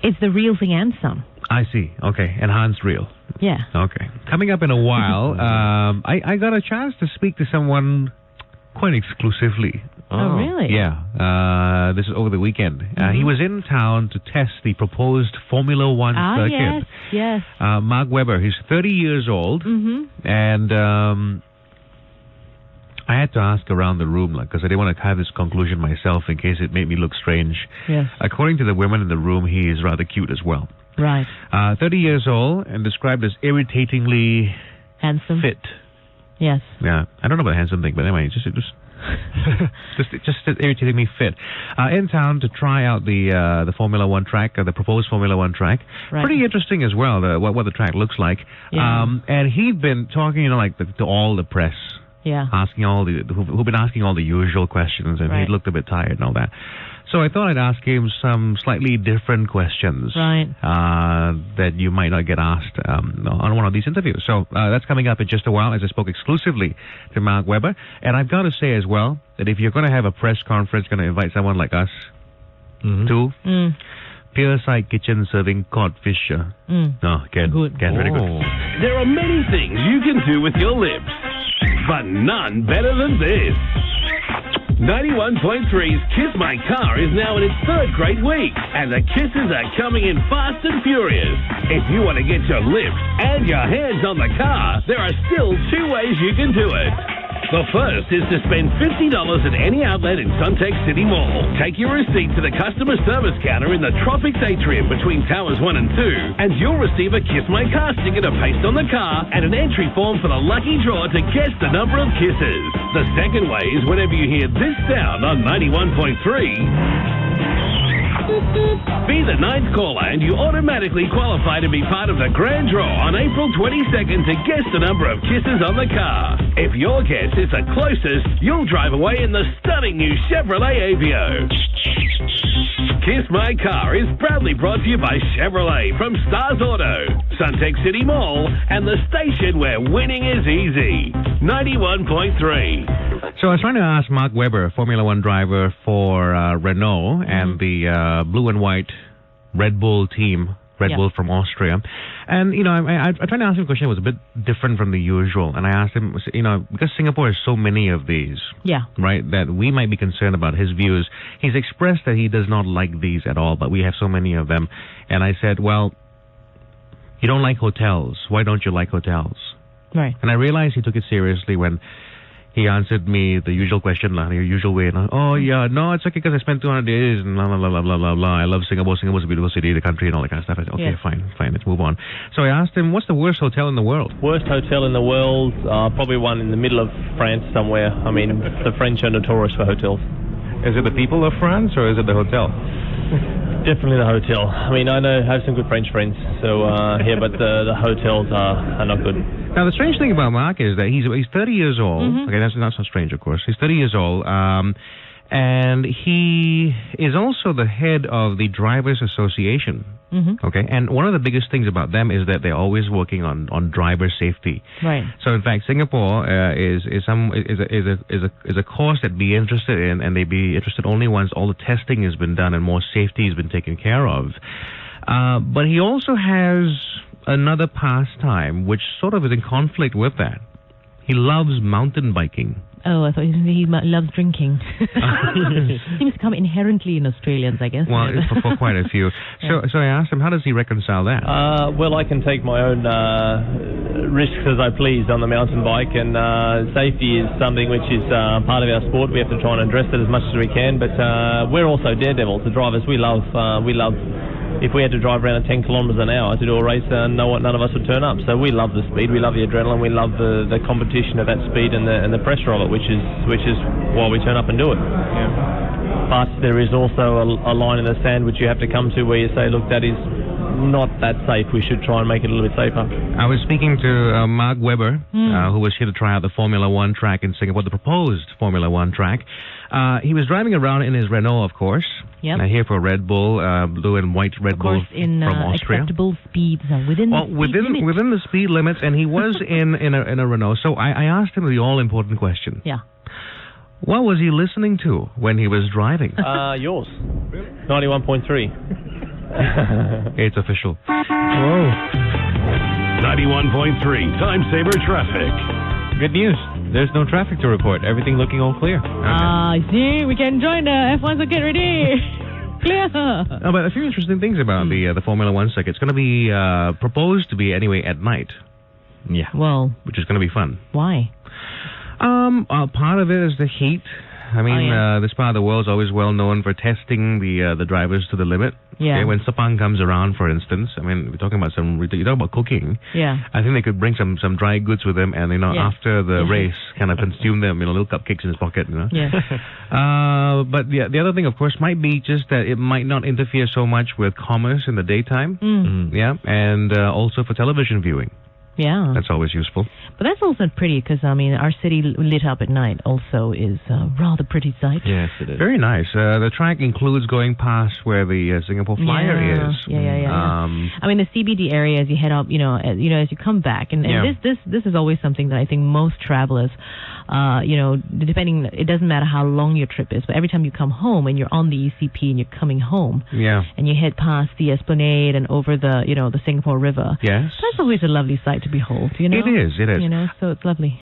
It's the real thing and some. I see. Okay. Enhanced reel. Yeah. Okay. Coming up in a while, I got a chance to speak to someone quite exclusively. Oh, really? Yeah. This is over the weekend. He was in town to test the proposed Formula One circuit. Yes. Mark Webber. He's 30 years old. And I had to ask around the room, because I didn't want to have this conclusion myself in case it made me look strange. Yes. According to the women in the room, he is rather cute as well. Right. 30 years old and described as irritatingly handsome. Fit. Yes. Yeah. I don't know about the handsome thing, but anyway, just irritatingly fit. In town to try out the Formula One track, the proposed Formula One track. Right. Pretty interesting as well, what the track looks like. Yeah. And he'd been talking, to all the press. Yeah. Asking who've been asking all the usual questions, and he looked a bit tired and all that. So I thought I'd ask him some slightly different questions, right? That you might not get asked on one of these interviews. So that's coming up in just a while, as I spoke exclusively to Mark Webber. And I've got to say as well that if you're going to have a press conference, going to invite someone like us to Pierside Kitchen serving codfish. Very good. There are many things you can do with your lips, but none better than this. 91.3's Kiss My Car is now in its third great week, and the kisses are coming in fast and furious. If you want to get your lips and your hands on the car, there are still two ways you can do it. The first is to spend $50 at any outlet in Suntex City Mall. Take your receipt to the customer service counter in the Tropics Atrium between Towers 1 and 2, and you'll receive a Kiss My Car sticker to paste on the car and an entry form for the lucky draw to guess the number of kisses. The second way is whenever you hear this sound on 91.3... be the ninth caller and you automatically qualify to be part of the grand draw on April 22nd to guess the number of kisses on the car. If your guess is the closest, you'll drive away in the stunning new Chevrolet Aveo. Kiss My Car is proudly brought to you by Chevrolet from Stars Auto, Suntex City Mall, and the station where winning is easy. 91.3. So I was trying to ask Mark Webber, Formula One driver for Renault and the blue and white Red Bull team, Bull from Austria. And, I tried to ask him a question that was a bit different from the usual. And I asked him, because Singapore has so many of these, right, that we might be concerned about his views. He's expressed that he does not like these at all, but we have so many of them. And I said, well, you don't like hotels. Why don't you like hotels? Right. And I realized he took it seriously when he answered me the usual question, the usual way. No, it's okay because I spent 200 days and blah, blah, blah, blah, blah, blah. I love Singapore. Singapore's a beautiful city, the country and all that kind of stuff. I said, okay, fine, let's move on. So I asked him, what's the worst hotel in the world? Worst hotel in the world? Probably one in the middle of France somewhere. I mean, the French are notorious for hotels. Is it the people of France or is it the hotel? Definitely the hotel. I mean, I have some good French friends, so but the hotels are not good. Now, the strange thing about Mark is that he's 30 years old. Okay, that's not so strange, of course. He's 30 years old, and he is also the head of the Drivers Association. Okay, and one of the biggest things about them is that they're always working on driver safety. Right. So, in fact, Singapore is a course that be interested in, and they be interested only once all the testing has been done and more safety has been taken care of. But he also has another pastime which sort of is in conflict with that. He loves mountain biking. Oh, I thought he loves drinking. Seems to come inherently in Australians, I guess. Well, for quite a few. So I asked him, how does he reconcile that? Well, I can take my own risks as I please on the mountain bike, and safety is something which is part of our sport. We have to try and address it as much as we can, but we're also daredevils. The drivers, we love. If we had to drive around at 10 kilometres an hour to do a race, none of us would turn up. So we love the speed, we love the adrenaline, we love the competition of that speed and the pressure of it, which is why we turn up and do it. Yeah. But there is also a line in the sand which you have to come to where you say, look, that is not that safe. We should try and make it a little bit safer. I was speaking to Mark Webber, who was here to try out the Formula One track in Singapore, the proposed Formula One track. He was driving around in his Renault, of course. Yep. Here for Red Bull, blue and white Red Bull in, from Austria. Acceptable speeds, within the speed limits, and he was in a Renault. So I asked him the all-important question. Yeah. What was he listening to when he was driving? Yours. 91.3. It's official. Whoa. 91.3 Time Saver Traffic. Good news. There's no traffic to report. Everything looking all clear. See, we can join the F1, so get ready. Clear. No, but a few interesting things about the Formula One circuit. It's going to be proposed to be anyway at night. Yeah. Well, which is going to be fun. Why? Part of it is the heat. I mean, this part of the world is always well known for testing the drivers to the limit. Yeah. Okay, when Sepang comes around, for instance, I mean, we're talking about you talk about cooking. Yeah. I think they could bring some dry goods with them, and after the race, kind of consume them. Little cupcakes in his pocket. Yeah. But the other thing, of course, might be just that it might not interfere so much with commerce in the daytime. Yeah, and also for television viewing. Yeah. That's always useful. But that's also pretty because, I mean, our city lit up at night also is a rather pretty sight. Yes, it is. Very nice. The track includes going past where the Singapore Flyer is. Yeah. I mean, the CBD area as you head up, as you come back. And this is always something that I think most travelers, depending, it doesn't matter how long your trip is, but every time you come home and you're on the ECP and you're coming home. Yeah. And you head past the Esplanade and over the Singapore River. Yes. That's always a lovely sight to behold, It is. so it's lovely.